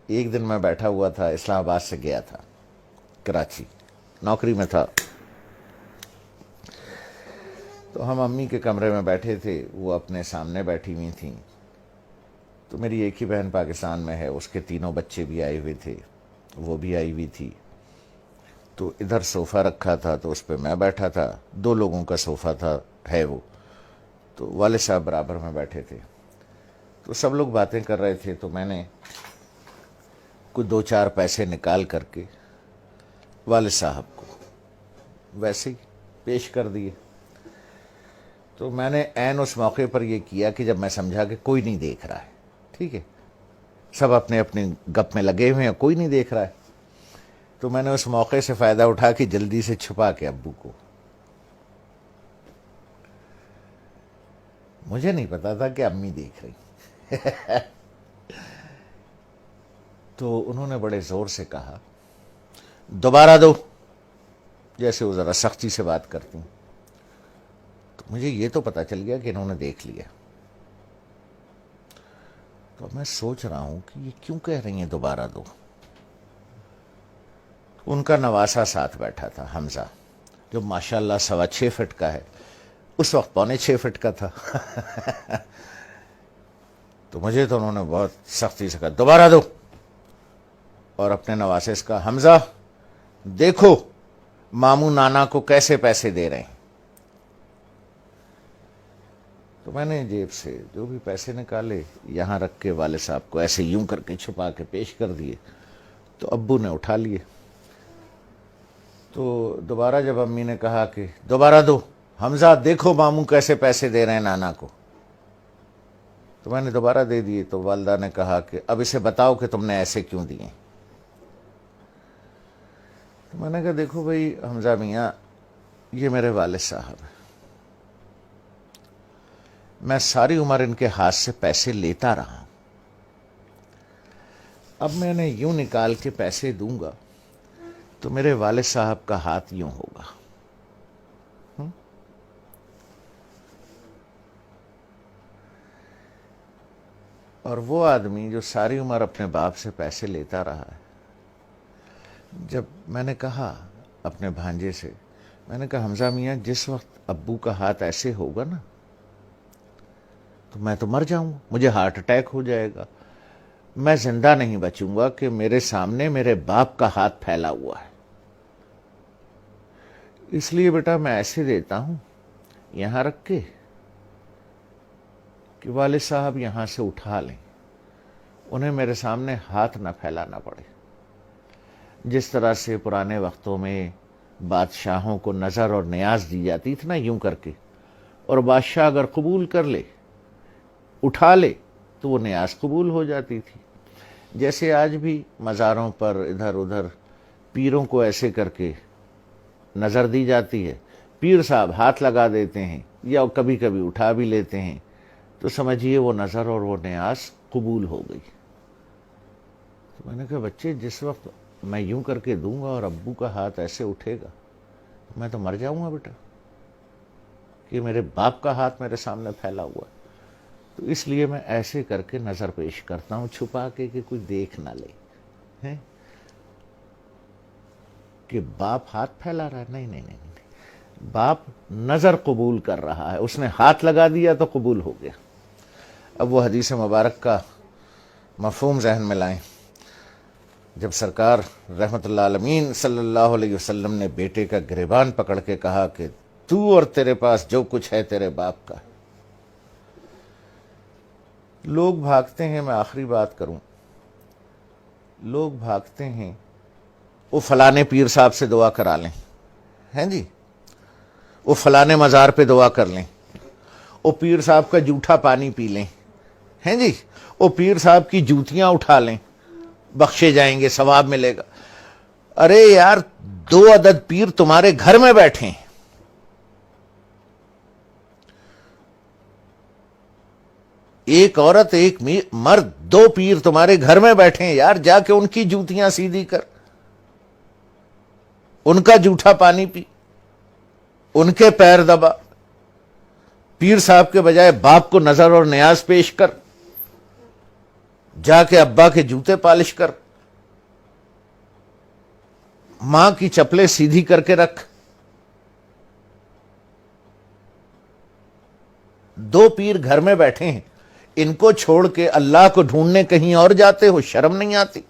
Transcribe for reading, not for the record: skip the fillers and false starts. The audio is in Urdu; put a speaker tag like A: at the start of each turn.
A: ایک دن میں بیٹھا ہوا تھا، اسلام آباد سے گیا تھا کراچی، نوکری میں تھا، تو ہم امی کے کمرے میں بیٹھے تھے، وہ اپنے سامنے بیٹھی ہوئی تھیں، تو میری ایک ہی بہن پاکستان میں ہے، اس کے تینوں بچے بھی آئے ہوئے تھے، وہ بھی آئی ہوئی تھی، تو ادھر صوفہ رکھا تھا تو اس پہ میں بیٹھا تھا، 2 لوگوں کا صوفہ تھا، ہے وہ، تو والد صاحب برابر میں بیٹھے تھے، تو سب لوگ باتیں کر رہے تھے، تو میں نے کچھ 2-4 پیسے نکال کر کے والد صاحب کو ویسے ہی پیش کر دیے۔ تو میں نے عین اس موقع پر یہ کیا کہ جب میں سمجھا کہ کوئی نہیں دیکھ رہا ہے، ٹھیک ہے، سب اپنے اپنے گپ میں لگے ہوئے ہیں، کوئی نہیں دیکھ رہا ہے، تو میں نے اس موقع سے فائدہ اٹھا کے جلدی سے چھپا کے ابو کو، مجھے نہیں پتا تھا کہ امی دیکھ رہی، تو انہوں نے بڑے زور سے کہا دوبارہ دو، جیسے وہ ذرا سختی سے بات کرتی ہیں، تو مجھے یہ تو پتا چل گیا کہ انہوں نے دیکھ لیا، تو میں سوچ رہا ہوں کہ یہ کیوں کہہ رہی ہیں دوبارہ دو۔ ان کا نواسا ساتھ بیٹھا تھا، حمزہ، جو ماشاءاللہ 6.25 فٹ کا ہے، اس وقت 6.25 فٹ کا تھا، تو مجھے تو انہوں نے بہت سختی سے کہا دوبارہ دو، اور اپنے نواسے سے کہا حمزہ دیکھو ماموں نانا کو کیسے پیسے دے رہے ہیں۔ تو میں نے جیب سے جو بھی پیسے نکالے یہاں رکھ کے والد صاحب کو ایسے یوں کر کے چھپا کے پیش کر دیے، تو ابو نے اٹھا لیے۔ تو دوبارہ جب امی نے کہا کہ دوبارہ دو، حمزہ دیکھو ماموں کیسے پیسے دے رہے ہیں نانا کو، تو میں نے دوبارہ دے دیے، تو والدہ نے کہا کہ اب اسے بتاؤ کہ تم نے ایسے کیوں دیے۔ تو میں نے کہا دیکھو بھائی حمزہ میاں، یہ میرے والد صاحب ہیں، میں ساری عمر ان کے ہاتھ سے پیسے لیتا رہا ہوں، اب میں نے یوں نکال کے پیسے دوں گا تو میرے والد صاحب کا ہاتھ یوں ہوگا، اور وہ آدمی جو ساری عمر اپنے باپ سے پیسے لیتا رہا ہے، جب میں نے کہا اپنے بھانجے سے، میں نے کہا حمزہ میاں جس وقت ابو کا ہاتھ ایسے ہوگا نا تو میں تو مر جاؤں گا، مجھے ہارٹ اٹیک ہو جائے گا، میں زندہ نہیں بچوں گا کہ میرے سامنے میرے باپ کا ہاتھ پھیلا ہوا ہے، اس لیے بیٹا میں ایسے دیتا ہوں یہاں رکھ کے کہ والد صاحب یہاں سے اٹھا لیں، انہیں میرے سامنے ہاتھ نہ پھیلانا پڑے۔ جس طرح سے پرانے وقتوں میں بادشاہوں کو نظر اور نیاز دی جاتی تھی نا یوں کر کے، اور بادشاہ اگر قبول کر لے، اٹھا لے، تو وہ نیاز قبول ہو جاتی تھی، جیسے آج بھی مزاروں پر ادھر ادھر پیروں کو ایسے کر کے نظر دی جاتی ہے، پیر صاحب ہاتھ لگا دیتے ہیں یا کبھی کبھی اٹھا بھی لیتے ہیں، تو سمجھیے وہ نظر اور وہ نیاز قبول ہو گئی۔ تو میں نے کہا بچے جس وقت میں یوں کر کے دوں گا اور ابو کا ہاتھ ایسے اٹھے گا میں تو مر جاؤں گا بیٹا، کہ میرے باپ کا ہاتھ میرے سامنے پھیلا ہوا ہے، تو اس لیے میں ایسے کر کے نظر پیش کرتا ہوں چھپا کے کہ کوئی دیکھ نہ لے ہیں کہ باپ ہاتھ پھیلا رہا ہے، نہیں نہیں نہیں، باپ نظر قبول کر رہا ہے، اس نے ہاتھ لگا دیا تو قبول ہو گیا۔ اب وہ حدیث مبارک کا مفہوم ذہن میں لائیں، جب سرکار رحمت اللہ عالمین صلی اللہ علیہ وسلم نے بیٹے کا گریبان پکڑ کے کہا کہ تو اور تیرے پاس جو کچھ ہے تیرے باپ کا، لوگ بھاگتے ہیں، میں آخری بات کروں، لوگ بھاگتے ہیں وہ فلانے پیر صاحب سے دعا کرا لیں، ہیں جی، وہ فلانے مزار پہ دعا کر لیں، وہ پیر صاحب کا جھوٹا پانی پی لیں، ہیں جی، وہ پیر صاحب کی جوتیاں اٹھا لیں، بخشے جائیں گے، ثواب ملے گا۔ ارے یار 2 عدد پیر تمہارے گھر میں بیٹھے ہیں، ایک عورت ایک مرد، 2 پیر تمہارے گھر میں بیٹھے ہیں یار، جا کے ان کی جوتیاں سیدھی کر، ان کا جھوٹا پانی پی، ان کے پیر دبا، پیر صاحب کے بجائے باپ کو نظر اور نیاز پیش کر، جا کے ابا کے جوتے پالش کر، ماں کی چپلیں سیدھی کر کے رکھ، دو پیر گھر میں بیٹھے ہیں، ان کو چھوڑ کے اللہ کو ڈھونڈنے کہیں اور جاتے ہو، شرم نہیں آتی؟